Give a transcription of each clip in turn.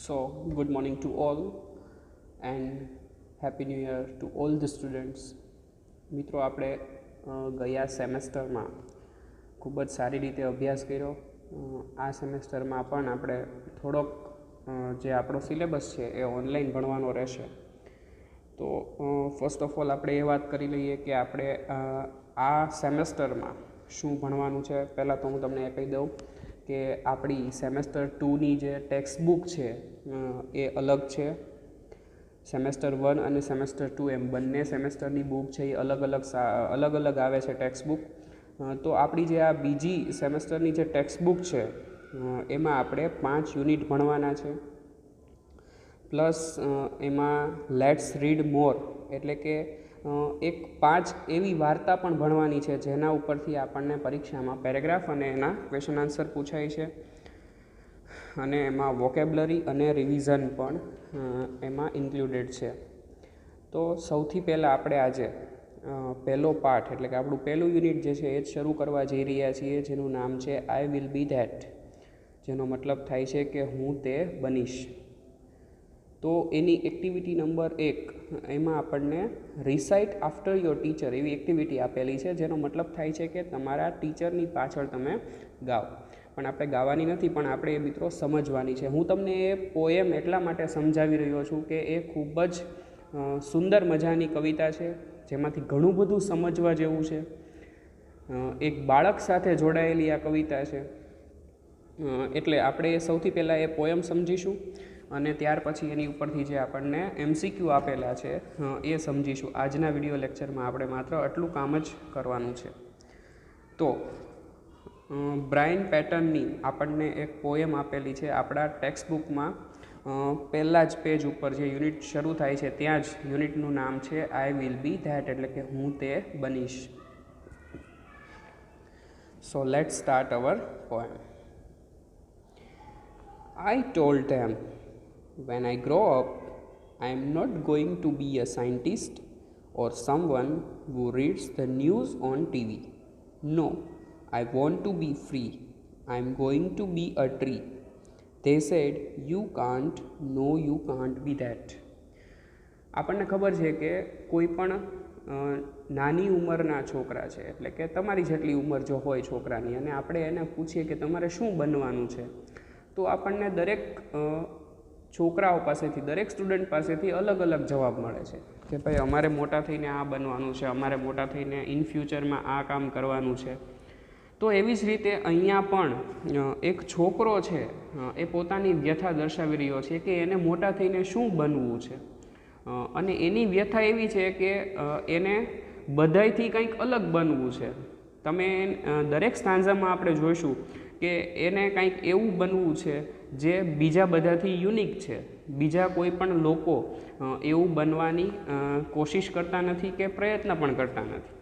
So, good morning to all and happy new year to all the students. મિત્રો આપણે ગયા સેમેસ્ટરમાં ખૂબ જ સારી રીતે અભ્યાસ કર્યો. આ સેમેસ્ટરમાં પણ આપણે થોડોક જે આપણો સિલેબસ છે એ ઓનલાઈન ભણવાનો રહેશે. તો ફર્સ્ટ ઓફ ઓલ આપણે એ વાત કરી લઈએ કે આપણે આ સેમેસ્ટરમાં શું ભણવાનું છે. પહેલાં તો હું તમને એ કહી દઉં કે આપણી સેમેસ્ટર 2ની જે ટેક્સ્ટ બુક છે એ અલગ છે. સેમેસ્ટર 1 અને સેમેસ્ટર 2 એમ બંને સેમેસ્ટરની બુક છે એ અલગ અલગ આવે છે ટેક્સ્ટ બુક. તો આપણી જે આ બીજી સેમેસ્ટરની જે ટેક્સ્ટ બુક છે એમાં આપણે 5 યુનિટ ભણવાના છે. પ્લસ એમાં લેટ્સ રીડ મોર એટલે કે એક 5 એવી વાર્તા પણ ભણવાની છે જેના ઉપરથી આપણને પરીક્ષામાં પેરેગ્રાફ અને એના ક્વેશ્ચન આન્સર પૂછાય છે. અને એમાં વોકેબ્લરી અને રિવિઝન પણ એમાં ઇન્ક્લુડેડ છે. તો સૌથી પહેલાં આપણે આજે પહેલો પાઠ એટલે કે આપણું પહેલું યુનિટ જે છે એ જ શરૂ કરવા જઈ રહ્યા છીએ, જેનું નામ છે આઈ વિલ બી ધેટ, જેનો મતલબ થાય છે કે હું તે બનીશ. તો એની એક્ટિવિટી નંબર 1 એમાં આપણને રિસાઇટ આફ્ટર યોર ટીચર એવી એક્ટિવિટી આપેલી છે, જેનો મતલબ થાય છે કે તમારા ટીચરની પાછળ તમે ગાઓ. પણ આપણે ગાવાની નથી, પણ આપણે એ મિત્રો સમજવાની છે. હું તમને એ પોએમ એટલા માટે સમજાવી રહ્યો છું કે એ ખૂબ જ સુંદર મજાની કવિતા છે, જેમાંથી ઘણું બધું સમજવા જેવું છે. એક બાળક સાથે જોડાયેલી આ કવિતા છે. એટલે આપણે સૌથી પહેલાં એ પોએમ સમજીશું અને ત્યાર પછી એની ઉપરથી જે આપણને MCQ આપેલા છે એ સમજીશું. આજના વિડીયો લેક્ચરમાં આપણે માત્ર આટલું કામ જ કરવાનું છે. તો બ્રાયન પેટનની આપણને એક પોએમ આપેલી છે આપણા ટેક્સ્ટ બુકમાં. પહેલાં જ પેજ ઉપર જે યુનિટ શરૂ થાય છે ત્યાં જ યુનિટનું નામ છે આઈ વિલ બી ધેટ એટલે કે હું તે બનીશ. So let's start our poem. I told them, when I grow up, I am not going to be a scientist or someone who reads the news on TV. No, I want to be free. I am going to be a tree. They said, you can't, no, you can't be that. આપણને ખબર છે કે કોઈ પણ નાની ઉંમરના છોકરા છે, એટલે કે તમારી જેટલી ઉંમર જો હોય છોકરાની, અને આપણે એને પૂછીએ કે તમારે શું બનવાનું છે, તો આપણને દરેક છોકરાઓ પાસેથી, દરેક સ્ટુડન્ટ પાસેથી અલગ અલગ જવાબ મળે છે કે ભાઈ અમારે મોટા થઈને આ બનવાનું છે, અમારે મોટા થઈને ઇન ફ્યુચરમાં આ કામ કરવાનું છે. તો એવી જ રીતે અહીંયા પણ એક છોકરો છે એ પોતાની વ્યથા દર્શાવી રહ્યો છે કે એને મોટા થઈને શું બનવું છે. અને એની વ્યથા એવી છે કે એને બધાયથી કંઈક અલગ બનવું છે. તમે દરેક સ્ટાન્ઝામાં આપણે જોઈશું કે એને કંઈક એવું બનવું છે જે બીજા બધાથી યુનિક છે. બીજા કોઈ પણ લોકો એવું બનવાની કોશિશ કરતા નથી કે પ્રયત્ન પણ કરતા નથી.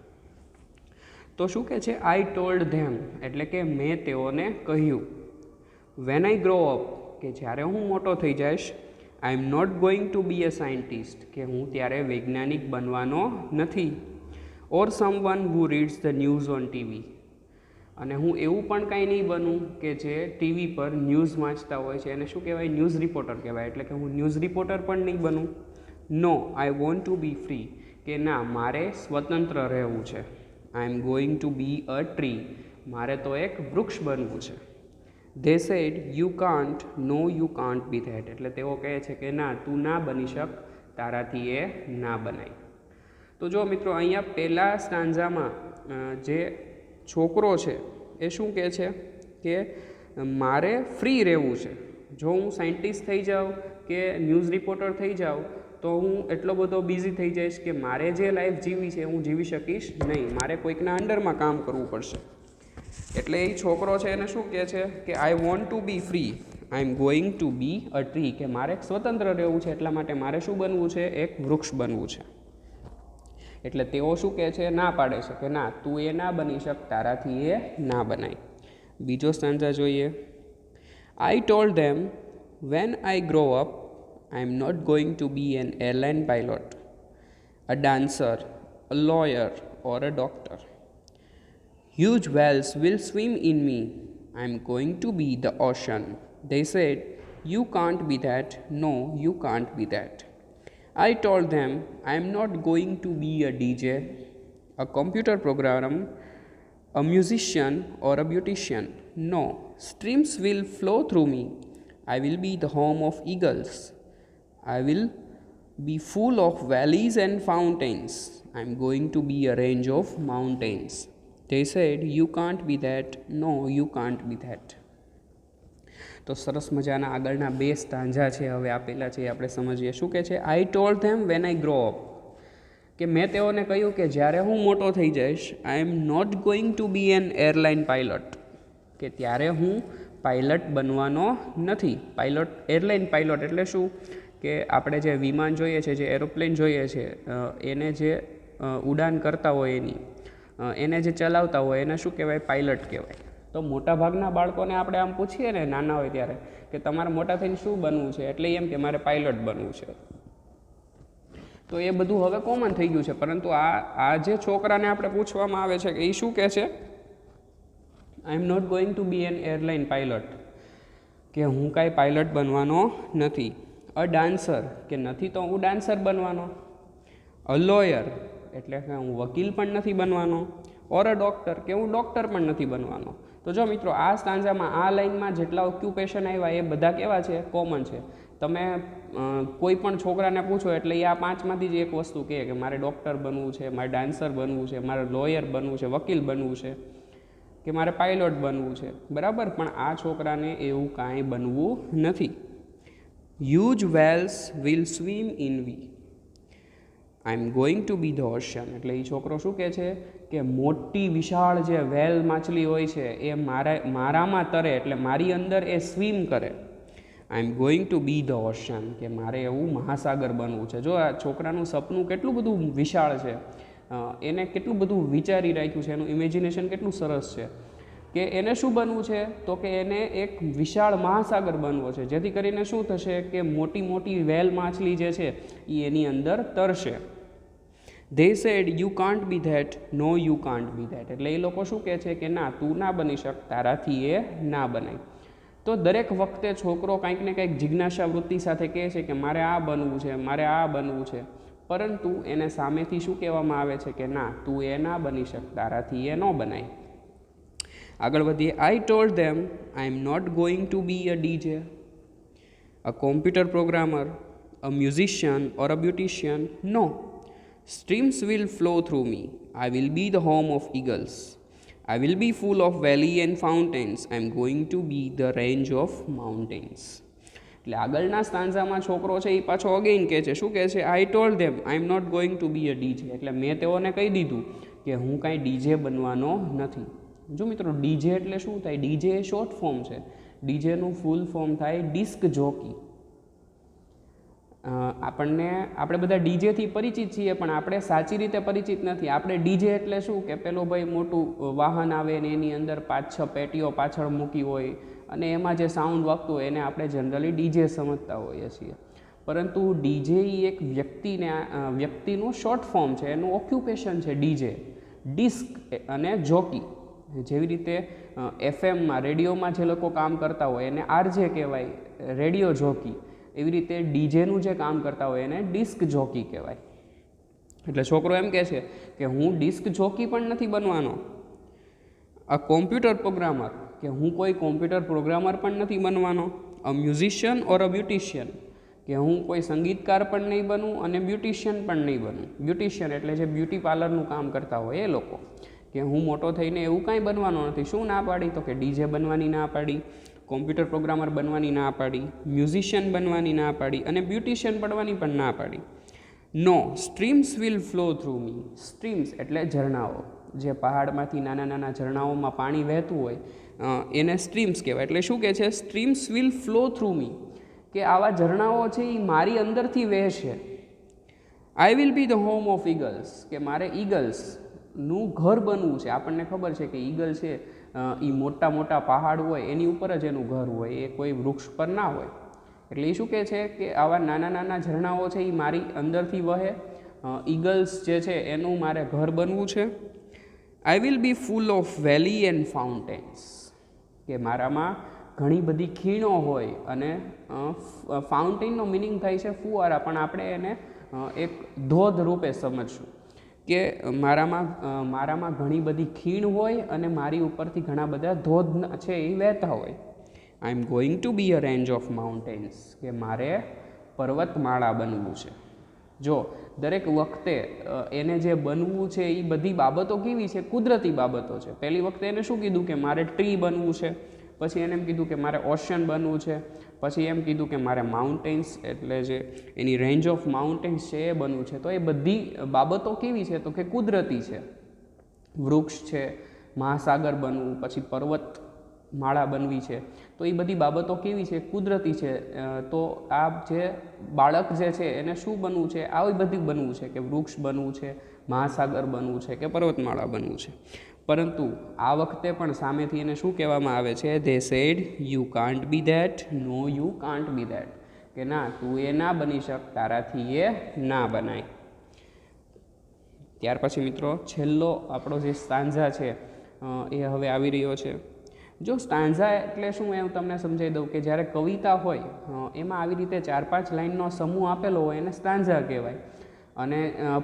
તો શું કહે છે? આઈ ટોલ્ડ ધેમ એટલે કે મેં તેઓને કહ્યું. વેન આઈ ગ્રો અપ કે જ્યારે હું મોટો થઈ જઈશ, I am not going to be a scientist કે હું ત્યારે વૈજ્ઞાનિક બનવાનો નથી. Or someone who reads the news on TV અને હું એવું પણ કાંઈ નહીં બનું કે જે ટીવી પર ન્યૂઝ વાંચતા હોય છે. એને શું કહેવાય? ન્યૂઝ રિપોર્ટર કહેવાય. એટલે કે હું ન્યૂઝ રિપોર્ટર પણ નહીં બનું. No, I want to be free કે ના, મારે સ્વતંત્ર રહેવું છે. I am going to be a tree મારે તો એક વૃક્ષ બનવું છે. They said you can't, no you can't be that એટલે તેઓ કહે છે કે ના, તું ના બની શક, તારાથી એ ના બનાય. તો જો મિત્રો, અહીંયા પહેલા સ્ટાન્ઝામાં જે છોકરો છે એ શું કહે છે કે મારે ફ્રી રહેવું છે. જો હું સાયન્ટિસ્ટ થઈ જાઉં કે ન્યૂઝ રિપોર્ટર થઈ જાઉં તો હું એટલો બધો બિઝી થઈ જઈશ કે મારે જે લાઈફ જીવી છે હું જીવી શકીશ નહીં. મારે કોઈકના અંડરમાં કામ કરવું પડશે. એટલે એ છોકરો છે એને શું કહે છે કે I want to be free, I am going to be a tree કે મારે સ્વતંત્ર રહેવું છે, એટલા માટે મારે શું બનવું છે? એક વૃક્ષ બનવું છે. એટલે તેઓ શું કહે છે? ના પાડે છે કે ના, તું એ ના બની શક, તારાથી એ ના બનાય. બીજો સ્ટાન્ઝા જોઈએ. I told them when I grow up I am not going to be an airline pilot, a dancer, a lawyer or a doctor. Huge whales will swim in me. I am going to be the ocean. They said, You can't be that. No, you can't be that. I told them I am not going to be a DJ, a computer programmer, a musician, or a beautician. No, streams will flow through me. I will be the home of eagles. I will be full of valleys and fountains. I am going to be a range of mountains. They said, You can't be that. No, you can't be that. તો સરસ મજાના આગળના બે stanza છે હવે આપેલા છે આપણે સમજીએ. શું કહે છે? I told them when I grow up, કે મેં તેઓને કહ્યું કે જ્યારે હું મોટો થઈ જઈશ, I am not going to be an airline pilot, કે ત્યારે હું પાયલટ બનવાનો નથી. પાયલટ, એરલાઇન પાયલટ એટલે શું? કે આપણે જે વિમાન જોઈએ છે, જે એરોપ્લેન જોઈએ છે, એને જે ઉડાન કરતા હોય એને જે ચલાવતા હોય એને શું કહેવાય? પાયલટ કહેવાય. તો મોટાભાગના બાળકોને આપણે આમ પૂછીએ ને નાના હોય ત્યારે કે તમારે મોટા થઈને શું બનવું છે, એટલે એમ કે મારે પાયલટ બનવું છે. તો એ બધું હવે કોમન થઈ ગયું છે. પરંતુ આ જે છોકરાને આપણે પૂછવામાં આવે છે કે એ શું કહે છે? I am not going to be an airline pilot, કે હું કાંઈ પાયલટ બનવાનો નથી. અ ડાન્સર, કે નથી તો હું ડાન્સર બનવાનો. અ લોયર, એટલે કે હું વકીલ પણ નથી બનવાનો. ઓર અ ડૉક્ટર, કે હું ડૉક્ટર પણ નથી બનવાનો. તો જો મિત્રો, આ સ્ટાન્જામાં આ લાઇનમાં જેટલા ઓક્યુપેશન આવ્યા એ બધા કેવા છે? કોમન છે. તમે કોઈ પણ છોકરાને પૂછો એટલે એ આ પાંચમાંથી જ એક વસ્તુ કહે કે મારે ડૉક્ટર બનવું છે, મારે ડાન્સર બનવું છે, મારે લોયર બનવું છે, વકીલ બનવું છે, કે મારે પાયલોટ બનવું છે. બરાબર? પણ આ છોકરાને એવું કાંઈ બનવું નથી. Huge whales will swim in we. I am going to be the ocean, એટલે એ છોકરો શું કહે છે? કે મોટી વિશાળ જે વેલ માછલી હોય છે એ મારામાં તરે, એટલે મારી અંદર એ સ્વિમ કરે. I am going to be the ocean, કે મારે એવું મહાસાગર બનવું છે. જો આ છોકરાનું સપનું કેટલું બધું વિશાળ છે, એને કેટલું બધું વિચારી રાખ્યું છે, એનું ઇમેજિનેશન કેટલું સરસ છે, કે એને શું બનવું છે? તો કે એને એક વિશાળ મહાસાગર બનવો છે, જેથી કરીને શું થશે? કે મોટી મોટી વેલ માછલી જે છે એ એની અંદર તરશે. They said, You can't be that. No, you can't be that. એટલે એ લોકો શું કહે છે? કે ના, તું ના બની શક, તારાથી એ ના બનાય. તો દરેક વખતે છોકરો કંઈક ને કંઈક જિજ્ઞાસા વૃત્તિ સાથે કહે છે કે મારે આ બનવું છે, મારે આ બનવું છે, પરંતુ એને સામેથી શું કહેવામાં આવે છે? કે ના, તું એ ના બની શક, તારાથી એ ન બનાય. આગળ વધીએ. I told them I am not going to be a DJ, a computer programmer, a musician or a beautician. No, streams will flow through me. I will be the home of eagles. I will be full of valley and fountains. I am going to be the range of mountains. એટલે આગળના સ્ટાન્ઝામાં છોકરો છે એ પાછો again કહે છે. શું કહે છે? I told them I am not going to be a DJ, એટલે મેં તેઓને કહી દીધું કે હું કાંઈ ડીજે બનવાનો નથી. જો મિત્રો, ડીજે એટલે શું થાય? ડીજે એ શોર્ટ ફોર્મ છે. ડીજેનું ફૂલ ફોર્મ થાય ડિસ્ક જોકી. આપણે બધા ડીજેથી પરિચિત છીએ, પણ આપણે સાચી રીતે પરિચિત નથી. આપણે ડીજે એટલે શું? કે પેલો ભાઈ મોટું વાહન આવે ને એની અંદર 5-6 પેટીઓ પાછળ મૂકી હોય અને એમાં જે સાઉન્ડ વાગતું હોય એને આપણે જનરલી ડીજે સમજતા હોઈએ છીએ. પરંતુ ડીજે એ એક વ્યક્તિનું શોર્ટ ફોર્મ છે, એનું ઓક્યુપેશન છે ડીજે, ડિસ્ક અને જોકી. જેવી રીતે એફએમમાં, રેડિયોમાં જે લોકો કામ કરતા હોય એને આરજે કહેવાય, રેડિયો જોકી. એવી રીતે ડીજેનું જે કામ કરતા હોય એને ડિસ્ક જોકી કહેવાય. એટલે છોકરો એમ કહે છે કે હું ડિસ્ક જોકી પણ નથી બનવાનો. અ કોમ્પ્યુટર પ્રોગ્રામર, કે હું કોઈ કોમ્પ્યુટર પ્રોગ્રામર પણ નથી બનવાનો. અ મ્યુઝિશિયન ઓર અ બ્યુટિશિયન, કે હું કોઈ સંગીતકાર પણ નહીં બનું અને બ્યુટિશિયન પણ નહીં બનું. બ્યુટિશિયન એટલે જે બ્યુટી પાર્લરનું કામ કરતા હોય એ લોકો. કે હું મોટો થઈને એવું કાંઈ બનવાનો નથી. શું ના પાડી? તો કે ડીજે બનવાની ના પાડી, કોમ્પ્યુટર પ્રોગ્રામર બનવાની ના પાડી, મ્યુઝિશિયન બનવાની ના પાડી અને બ્યુટિશિયન બનવાની પણ ના પાડી. No, streams will flow through me. Streams એટલે ઝરણાઓ. જે પહાડમાંથી નાના નાના ઝરણાઓમાં પાણી વહેતું હોય એને સ્ટ્રીમ્સ કહેવાય. એટલે શું કહે છે? સ્ટ્રીમ્સ વિલ ફ્લો થ્રુ મી, કે આવા ઝરણાઓ છે એ મારી અંદરથી વહેશે. I will be the home of eagles, કે મારે ઈગલ્સનું ઘર બનવું છે. આપણને ખબર છે કે ઈગલ છે એ મોટા મોટા પહાડ હોય એની ઉપર જ એનું ઘર હોય, એ કોઈ વૃક્ષ પર ના હોય. એટલે એ શું કહે છે? કે આવા નાના નાના ઝરણાઓ છે એ મારી અંદરથી વહે, ઈગલ્સ જે છે એનું મારે ઘર બનવું છે. I will be full of valley and fountains, કે મારામાં ઘણી બધી ખીણો હોય અને ફાઉન્ટેનનો મિનિંગ થાય છે ફુવારા, પણ આપણે એને એક ધોધ રૂપે સમજશું કે મારામાં ઘણી બધી ખીણ હોય અને મારી ઉપરથી ઘણા બધા ધોધ છે એ વહેતા હોય. I am going to be a range of mountains, કે મારે પર્વતમાળા બનવું છે. જો દરેક વખતે એને જે બનવું છે એ બધી બાબતો કેવી છે? કુદરતી બાબતો છે. પહેલી વખતે એને શું કીધું કે મારે ટ્રી બનવું છે, પછી એને એમ કીધું કે મારે ઓશન બનવું છે, પછી એમ કીધું કે મારે માઉન્ટેન્સ એટલે જે એની રેન્જ ઓફ માઉન્ટેન્સ છે એ બનવું છે. તો એ બધી બાબતો કેવી છે? તો કે કુદરતી છે. વૃક્ષ છે, મહાસાગર બનવું, પછી પર્વત માળા બનવી છે, તો એ બધી બાબતો કેવી છે? કુદરતી છે. તો આ જે બાળક જે છે એને શું બનવું છે? આવી બધી બનવું છે કે વૃક્ષ બનવું છે, મહાસાગર બનવું છે કે પર્વતમાળા બનવું છે. પરંતુ આ વખતે પણ સામેથી એને શું કહેવામાં આવે છે? They said you can't be that, no you can't be that, કે ના, તું એ ના બની શક, તારાથી એ ના બનાય. ત્યાર પછી મિત્રો છેલ્લો આપણો જે સ્ટાન્ઝા છે એ હવે આવી રહ્યો છે. જો સ્ટાન્ઝા એટલે શું એમ તમને સમજાવી દઉં કે જ્યારે કવિતા હોય એમાં આવી રીતે 4-5 લાઇનનો સમૂહ આપેલો હોય એને સ્ટાન્ઝા કહેવાય, અને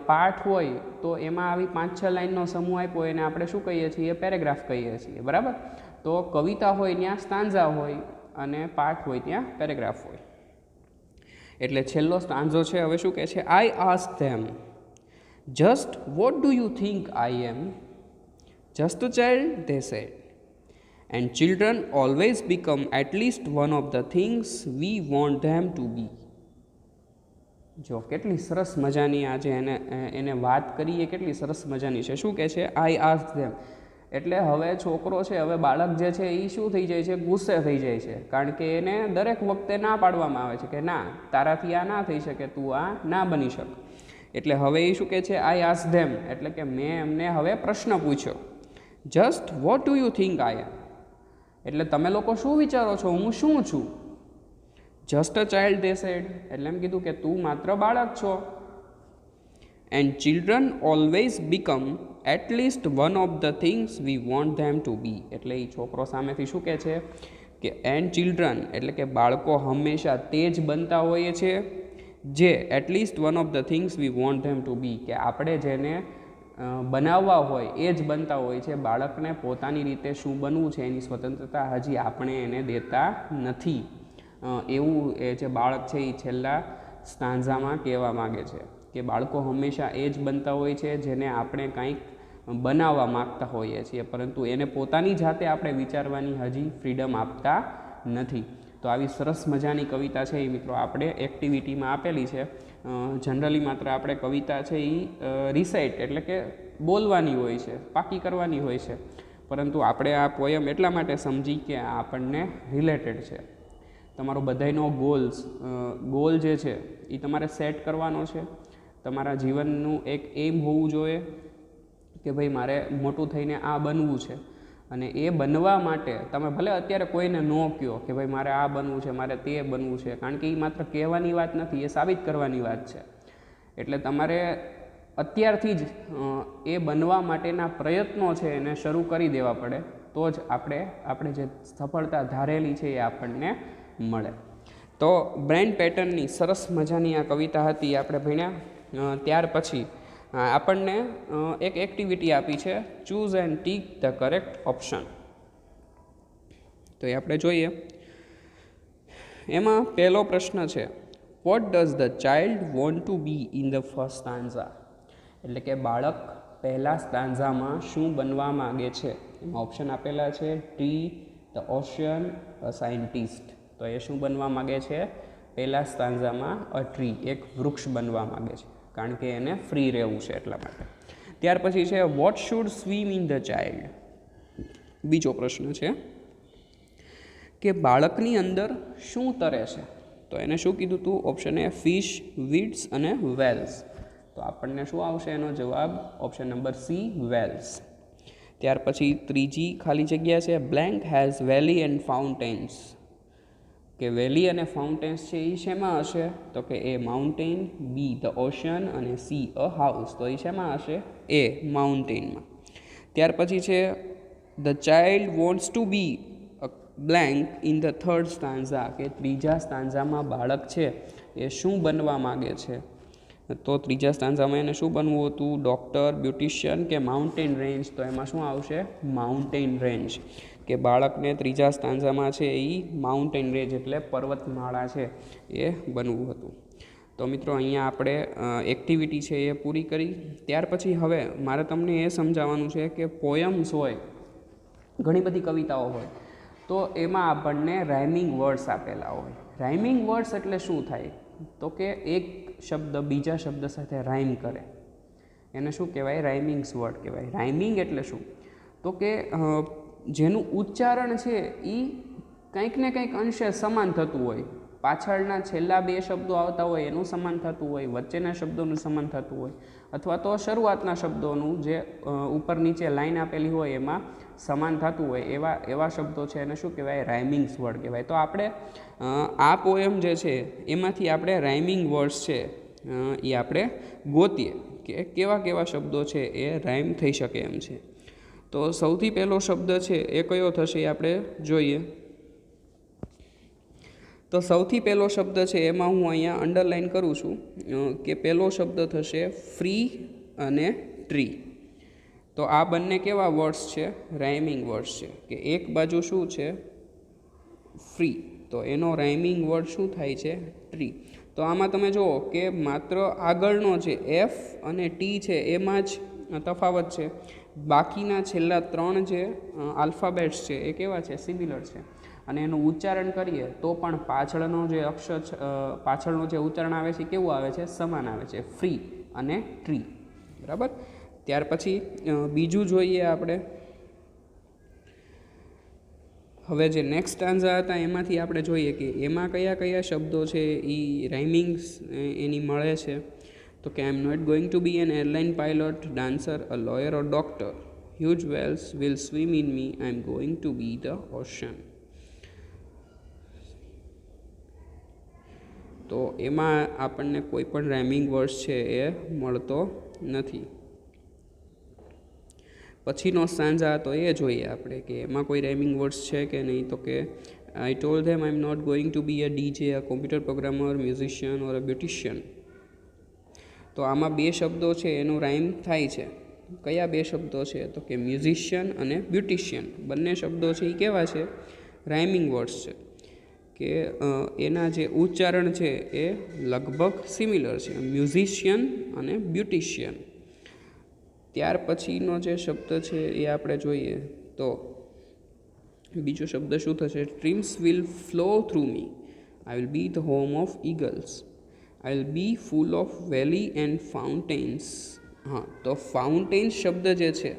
પાઠ હોય તો એમાં આવી 5-6 લાઇનનો સમૂહ આપ્યો હોય એને આપણે શું કહીએ છીએ? પેરેગ્રાફ કહીએ છીએ, બરાબર. તો કવિતા હોય ત્યાં સ્ટાન્ઝા હોય અને પાઠ હોય ત્યાં પેરેગ્રાફ હોય. એટલે છેલ્લો સ્ટાન્ઝો છે હવે શું કહે છે? I ask them just what do you think I am, just a child they said, and children always become at least one of the things we want them to be. જો કેટલી સરસ મજાની આજે એને વાત કરીએ, કેટલી સરસ મજાની છે. શું કહે છે? આઈ આસ્ક ધેમ, એટલે હવે છોકરો છે, હવે બાળક જે છે એ શું થઈ જાય છે? ગુસ્સે થઈ જાય છે, કારણ કે એને દરેક વખતે ના પાડવામાં આવે છે કે ના, તારાથી આ ના થઈ શકે, તું આ ના બની શક. એટલે હવે એ શું કહે છે? આઈ આસ્ક ધેમ, એટલે કે મેં એમને હવે પ્રશ્ન પૂછ્યો. Just what do you think I am, એટલે તમે લોકો શું વિચારો છો હું શું છું? Just a child they said, એટલે એમ કીધું કે તું માત્ર બાળક છો. And children always become at least one of the things we want them to be, એટલે એ છોકરો સામેથી શું કહે છે કે એન્ડ ચિલ્ડ્રન એટલે કે બાળકો હંમેશા તે જ બનતા હોઈએ છે જે at least one of the things we want them to be, કે આપણે જેને બનાવવા હોય એ જ બનતા હોય છે. બાળકને પોતાની રીતે શું બનવું છે એની સ્વતંત્રતા હજી આપણે એને દેતા નથી. એવું એ જે બાળક છે એ છેલ્લા સ્ટાન્ઝામાં કહેવા માગે છે કે બાળકો હંમેશા એ જ બનતા હોય છે જેને આપણે કંઈક બનાવવા માગતા હોઈએ છીએ, પરંતુ એને પોતાની જાતે આપણે વિચારવાની હજી ફ્રીડમ આપતા નથી. તો આવી સરસ મજાની કવિતા છે એ મિત્રો આપણે એક્ટિવિટીમાં આપેલી છે. જનરલી માત્ર આપણે કવિતા છે એ રિસાઇટ એટલે કે બોલવાની હોય છે, પાકી કરવાની હોય છે, પરંતુ આપણે આ પોયમ એટલા માટે સમજી કે આ આપણને રિલેટેડ છે. તમારો બધાયનો ગોલ જે છે એ તમારે સેટ કરવાનો છે. તમારા જીવનનું એક એમ હોવું જોઈએ કે ભાઈ મારે મોટું થઈને આ બનવું છે, અને એ બનવા માટે તમે ભલે અત્યારે કોઈને ન કહો કે ભાઈ મારે આ બનવું છે, મારે તે બનવું છે, કારણ કે એ માત્ર કહેવાની વાત નથી, એ સાબિત કરવાની વાત છે. એટલે તમારે અત્યારથી જ એ બનવા માટેના પ્રયત્નો છે એને શરૂ કરી દેવા પડે, તો જ આપણે જે સફળતા ધારેલી છે એ આપણને મળે. તો બ્રેન પેટર્નની સરસ મજાની આ કવિતા હતી, આપણે ભણ્યા. ત્યાર પછી આપણને એક એક્ટિવિટી આપી છે, choose and tick the correct option. તો એ આપણે જોઈએ. એમાં પહેલો પ્રશ્ન છે, what does the child want to B in the first stanza, એટલે કે બાળક પહેલા સ્ટાન્ઝામાં શું બનવા માગે છે. એમાં ઓપ્શન આપેલા છે tree, the ocean, a scientist. તો એ શું બનવા માગે છે? પહેલા સ્ટાન્ઝામાં અ ટ્રી, એક વૃક્ષ બનવા માગે છે, કારણ કે એને ફ્રી રહેવું છે એટલા માટે. ત્યાર પછી છે what should swim in the child. બીજો પ્રશ્ન છે કે બાળકની અંદર શું તરે છે. તો એને શું કીધું હતું? ઓપ્શન એ ફિશ, વીડ્સ અને વેલ્સ. તો આપણને શું આવશે એનો જવાબ? Option number C, whales. ત્યાર પછી ત્રીજી ખાલી જગ્યા છે, blank has valley and fountains, કે વેલી અને ફાઉન્ટેન્સ છે એ શેમાં હશે? તો કે A mountain, B the ocean અને સી અ હાઉસ. તો એ શેમાં હશે? એ માઉન્ટેનમાં. ત્યાર પછી છે the child wants to be blank in the third stanza, કે ત્રીજા સ્ટાન્ઝામાં બાળક છે એ શું બનવા માગે છે. તો ત્રીજા સ્ટાન્ઝામાં એને શું બનવું હતું? ડૉક્ટર, બ્યુટિશિયન કે માઉન્ટેન રેન્જ? તો એમાં શું આવશે? Mountain range. કે બાળકને ત્રીજા સ્ટાન્ઝામાં છે એ માઉન્ટેન રેન્જ એટલે પર્વતમાળા છે એ બનવું હતું. તો મિત્રો અહીંયા આપણે એક્ટિવિટી છે એ પૂરી કરી. ત્યાર પછી હવે મારે તમને એ સમજાવવાનું છે કે પોયમ્સ હોય, ઘણી બધી કવિતાઓ હોય, તો એમાં આપણને રાઇમિંગ વર્ડ્સ આપેલા હોય. રાઇમિંગ વર્ડ્સ એટલે શું થાય? તો કે એક શબ્દ બીજા શબ્દ સાથે રાઇમ કરે, એને શું કહેવાય? રાઇમિંગ્સ વર્ડ કહેવાય. રાઇમિંગ એટલે શું? તો કે જેનું ઉચ્ચારણ છે એ કંઈક ને કંઈક અંશે સમાન થતું હોય. પાછળના છેલ્લા બે શબ્દો આવતા હોય એનું સમાન થતું હોય, વચ્ચેના શબ્દોનું સમાન થતું હોય, અથવા તો શરૂઆતના શબ્દોનું જે ઉપર નીચે લાઈન આપેલી હોય એમાં સમાન થતું હોય, એવા શબ્દો છે એને શું કહેવાય? રાઇમિંગ્સ વર્ડ કહેવાય. તો આપણે આ પોએમ જે છે એમાંથી આપણે રાઇમિંગ વર્ડ્સ છે એ આપણે ગોતીએ કે કેવા કેવા શબ્દો છે એ રાઇમ થઈ શકે એમ છે. તો સૌથી પહેલો શબ્દ છે એ કયો થશે એ આપણે જોઈએ. તો સૌથી પહેલો શબ્દ છે એમાં હું અહીંયા અંડરલાઇન કરું છું કે પહેલો શબ્દ થશે ફ્રી અને ટ્રી. તો આ બંને કેવા વર્ડ્સ છે? રાઇમિંગ વર્ડ્સ છે. કે એક બાજુ શું છે? ફ્રી, તો એનો રાઇમિંગ વર્ડ શું થાય છે? ટ્રી. તો આમાં તમે જુઓ કે માત્ર આગળનો છે એફ અને ટી છે એમાં જ તફાવત છે. બાકીના છેલ્લા ત્રણ જે આલ્ફાબેટ્સ છે એ કેવા છે? સિમિલર છે. અને એનું ઉચ્ચારણ કરીએ તો પણ પાછળનો જે અક્ષર પાછળનું જે ઉચ્ચારણ આવે છે કેવું આવે છે? સમાન આવે છે, ફ્રી અને ટ્રી. બરાબર. ત્યાર પછી બીજું જોઈએ આપણે. હવે જે નેક્સ્ટ સ્ટાન્ઝા હતા એમાંથી આપણે જોઈએ કે એમાં કયા કયા શબ્દો છે એ રાઇમિંગ્સ એની મળે છે. તો કે I am not going to be an airline pilot, dancer, a lawyer or doctor. Huge whales will swim in me, I am going to be the ocean. તો એમાં આપણને કોઈ પણ રાઇમિંગ વર્ડ્સ છે એ મળતો નથી. પછીનો સ્ટાન્ઝા તો એ જોઈએ આપણે કે એમાં કોઈ રાઇમિંગ વર્ડ્સ છે કે નહીં. તો કે I told them I am not going to be a DJ, a computer programmer, musician or a beautician. તો આમાં બે શબ્દો છે એનું રાઇમ થાય છે. કયા બે શબ્દો છે? તો કે મ્યુઝિશિયન અને બ્યુટિશિયન. બંને શબ્દો છે એ કેવા છે? રાઇમિંગ વર્ડ્સ છે. કે એના જે ઉચ્ચારણ છે એ લગભગ સિમિલર છે, મ્યુઝિશિયન અને બ્યુટિશિયન. ત્યાર પછીનો જે શબ્દ છે એ આપણે જોઈએ તો બીજો શબ્દ શું થશે? Streams will flow through me, I will be the home of eagles, I will be full of valley and fountains. હા, તો ફાઉન્ટેન્સ શબ્દ જે છે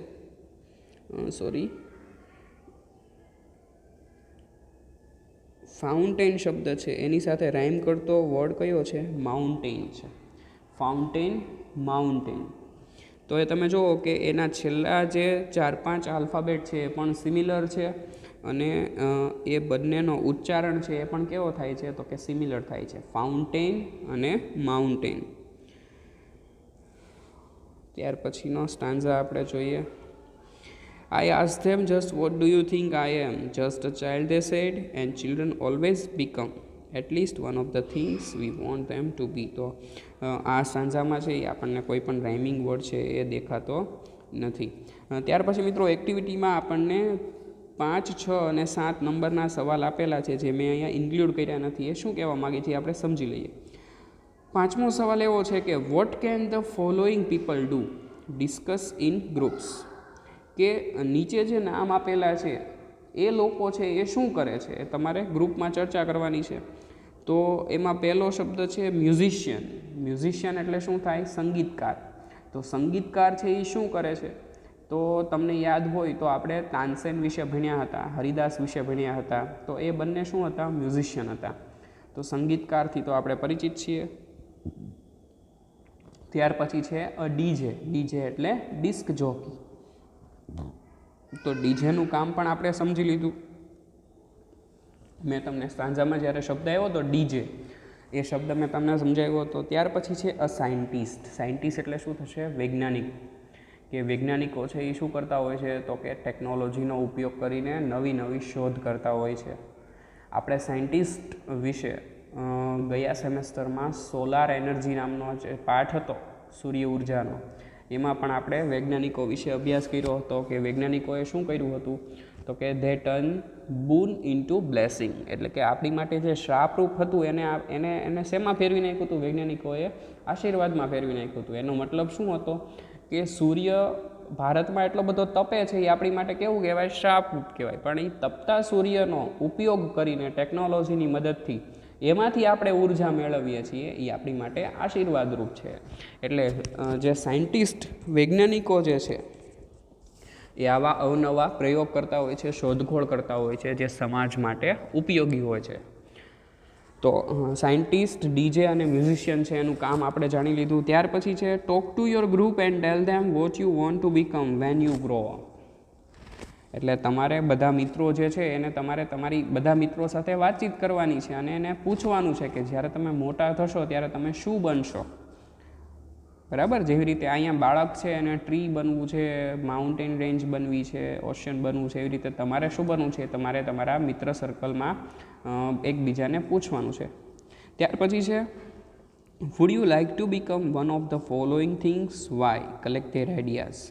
ફાઉન્ટેન શબ્દ છે એની સાથે રાઇમ કરતો વર્ડ કયો છે? માઉન્ટેન છે. Fountain, mountain. તો એ તમે જુઓ કે એના છેલ્લા જે 4-5 આલ્ફાબેટ છે એ પણ સિમિલર છે અને એ બંનેનો ઉચ્ચારણ છે એ પણ કેવો થાય છે? તો કે સિમિલર થાય છે, ફાઉન્ટેન અને માઉન્ટેન. ત્યાર પછીનો સ્ટાન્ઝા આપણે જોઈએ. I asked them, just what do you think I am? Just a child, they said, and children always become at least one of the things we want them to be. તો આ સ્ટાન્ઝામાં છે એ આપણને કોઈ પણ rhyming word છે એ દેખાતો નથી. ત્યાર પછી મિત્રો એક્ટિવિટીમાં આપણને 5, 6 અને 7 નંબરના સવાલ આપેલા છે જે મેં અહીંયા ઇન્ક્લુડ કર્યા નથી. એ શું કહેવા માગે છે આપણે સમજી લઈએ. 5મો સવાલ એવો છે કે what can the following people do? Discuss in groups. કે નીચે જે નામ આપેલા છે એ લોકો છે એ શું કરે છે એ તમારે ગ્રુપમાં ચર્ચા કરવાની છે. તો એમાં પહેલો શબ્દ છે મ્યુઝિશિયન. મ્યુઝિશિયન એટલે શું થાય? સંગીતકાર. તો સંગીતકાર છે એ શું કરે છે? તો તમને યાદ હોય તો આપણે તાનસેન વિશે ભણ્યા હતા, હરિદાસ વિશે ભણ્યા હતા. તો એ બંને શું હતા? મ્યુઝિશિયન હતા. તો સંગીતકારથી તો આપણે પરિચિત છીએ. ત્યાર પછી છે અ ડીજે. ડીજે એટલે ડિસ્ક જોકી. તો ડીજેનું કામ પણ આપણે સમજી લીધું. મેં તમને સ્ટાન્ઝામાં જ્યારે શબ્દ આવ્યો તો ડીજે, એ શબ્દ મેં તમને સમજાવ્યો હતો. ત્યાર પછી છે અ સાયન્ટિસ્ટ. સાયન્ટિસ્ટ એટલે શું થશે? વૈજ્ઞાનિક. કે વૈજ્ઞાનિકો છે એ શું કરતા હોય છે તો કે ટેકનોલોજીનો ઉપયોગ કરીને નવી નવી શોધ કરતા હોય છે. આપણે સાયન્ટિસ્ટ વિશે ગયા સેમેસ્ટરમાં સોલાર એનર્જી નામનો જે પાઠ હતો સૂર્ય ઉર્જાનો, એમાં પણ આપણે વૈજ્ઞાનિકો વિશે અભ્યાસ કર્યો હતો કે વૈજ્ઞાનિકોએ શું કર્યું હતું તો કે ધે ટર્ન બૂન ઇન્ટુ બ્લેસિંગ, એટલે કે આપણી માટે જે શ્રાપરૂપ હતું એને શેમાં ફેરવી નાખ્યું હતું? વૈજ્ઞાનિકોએ આશીર્વાદમાં ફેરવી નાખ્યું હતું. એનો મતલબ શું હતો કે સૂર્ય ભારતમાં એટલો બધો તપે છે, એ આપણી માટે કેવું કહેવાય? શ્રાપરૂપ કહેવાય. પણ એ તપતા સૂર્યનો ઉપયોગ કરીને ટેકનોલોજીની મદદથી એમાંથી આપણે ઉર્જા મેળવીએ છીએ, એ આપણી માટે આશીર્વાદરૂપ છે. એટલે જે સાયન્ટિસ્ટ વૈજ્ઞાનિકો જે છે એ આવા અવનવા પ્રયોગ કરતા હોય છે, શોધખોળ કરતા હોય છે, જે સમાજ માટે ઉપયોગી હોય છે. તો સાયન્ટિસ્ટ, ડીજે અને મ્યુઝિશિયન છે એનું કામ આપણે જાણી લીધું. ત્યાર પછી છે talk to your group and tell them what you want to become when you grow up. એટલે તમારે બધા મિત્રો જે છે એને તમારે તમારી બધા મિત્રો સાથે વાતચીત કરવાની છે અને એને પૂછવાનું છે કે જ્યારે તમે મોટા થશો ત્યારે તમે શું બનશો. બરાબર? જેવી રીતે અહીંયા બાળક છે એને ટ્રી બનવું છે, માઉન્ટેન રેન્જ બનવી છે, ઓશિયન બનવું છે, એવી રીતે તમારે શું બનવું છે તમારે તમારા મિત્ર સર્કલમાં એકબીજાને પૂછવાનું છે. ત્યાર પછી છે would you like to become one of the following things why collect their ideas.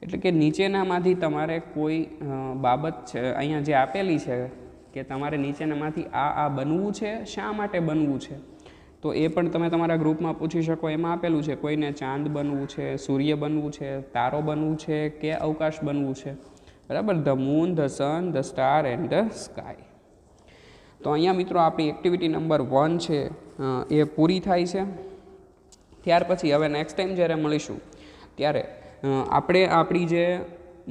એટલે કે નીચેનામાંથી તમારે કોઈ બાબત છે અહીંયા જે આપેલી છે કે તમારે નીચેનામાંથી આ બનવું છે, શા માટે બનવું છે, તો એ પણ તમે તમારા ગ્રુપમાં પૂછી શકો. એમાં આપેલું છે કોઈને ચાંદ બનવું છે, સૂર્ય બનવું છે, તારો બનવું છે કે અવકાશ બનવું છે. બરાબર? The moon, the sun, the star and the sky. તો અહીંયા મિત્રો આપણી એક્ટિવિટી નંબર 1 છે એ પૂરી થાય છે. ત્યાર પછી હવે નેક્સ્ટ ટાઈમ જ્યારે મળીશું ત્યારે આપણે આપણી જે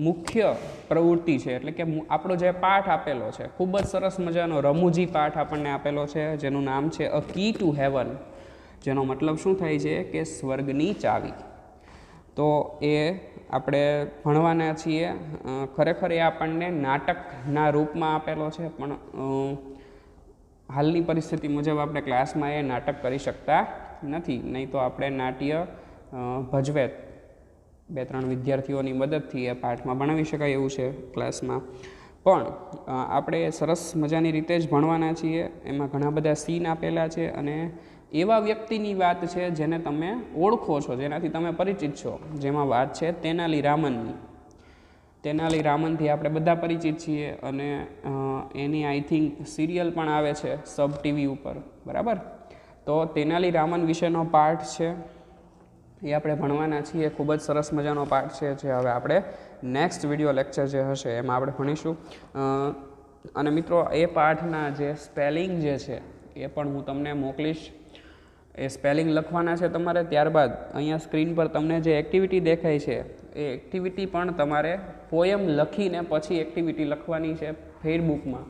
મુખ્ય પ્રવૃત્તિ છે, એટલે કે આપણો જે પાઠ આપેલો છે, ખૂબ જ સરસ મજાનો રમૂજી પાઠ આપણને આપેલો છે જેનું નામ છે અ કી ટુ હેવન, જેનો મતલબ શું થાય છે કે સ્વર્ગની ચાવી. તો એ આપણે ભણવાના છીએ. ખરેખર એ આપણને નાટકના રૂપમાં આપેલો છે, પણ હાલની પરિસ્થિતિ મુજબ આપણે ક્લાસમાં એ નાટક કરી શકતા નથી. નહીં તો આપણે નાટ્ય ભજવે 2-3 વિદ્યાર્થીઓની મદદથી એ પાઠમાં ભણાવી શકાય એવું છે ક્લાસમાં. પણ આપણે સરસ મજાની રીતે જ ભણવાના છીએ. એમાં ઘણા બધા સીન આપેલા છે અને એવા વ્યક્તિની વાત છે જેને તમે ઓળખો છો, જેનાથી તમે પરિચિત છો. જેમાં વાત છે તેનાલી રામનની. તેનાલી રામનથી આપણે બધા પરિચિત છીએ અને એની આઈ થિંક સિરિયલ પણ આવે છે સબ ટીવી ઉપર. બરાબર? તો તેનાલી રામન વિશેનો પાઠ છે એ આપણે ભણવાના છીએ. ખૂબ જ સરસ મજાનો પાઠ છે જે હવે આપણે નેક્સ્ટ વિડીયો લેક્ચર જે હશે એમાં આપણે ભણીશું. અને મિત્રો એ પાઠના જે સ્પેલિંગ જે છે એ પણ હું તમને મોકલીશ. એ સ્પેલિંગ લખવાના છે તમારે. ત્યારબાદ અહીંયા સ્ક્રીન પર તમને જે એક્ટિવિટી દેખાય છે એ એક્ટિવિટી પણ તમારે પોયમ લખીને પછી એક્ટિવિટી લખવાની છે ફેસબુકમાં,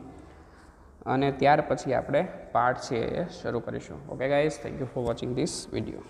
અને ત્યાર પછી આપણે પાઠ છે એ શરૂ કરીશું. Okay guys, thank you for watching this video.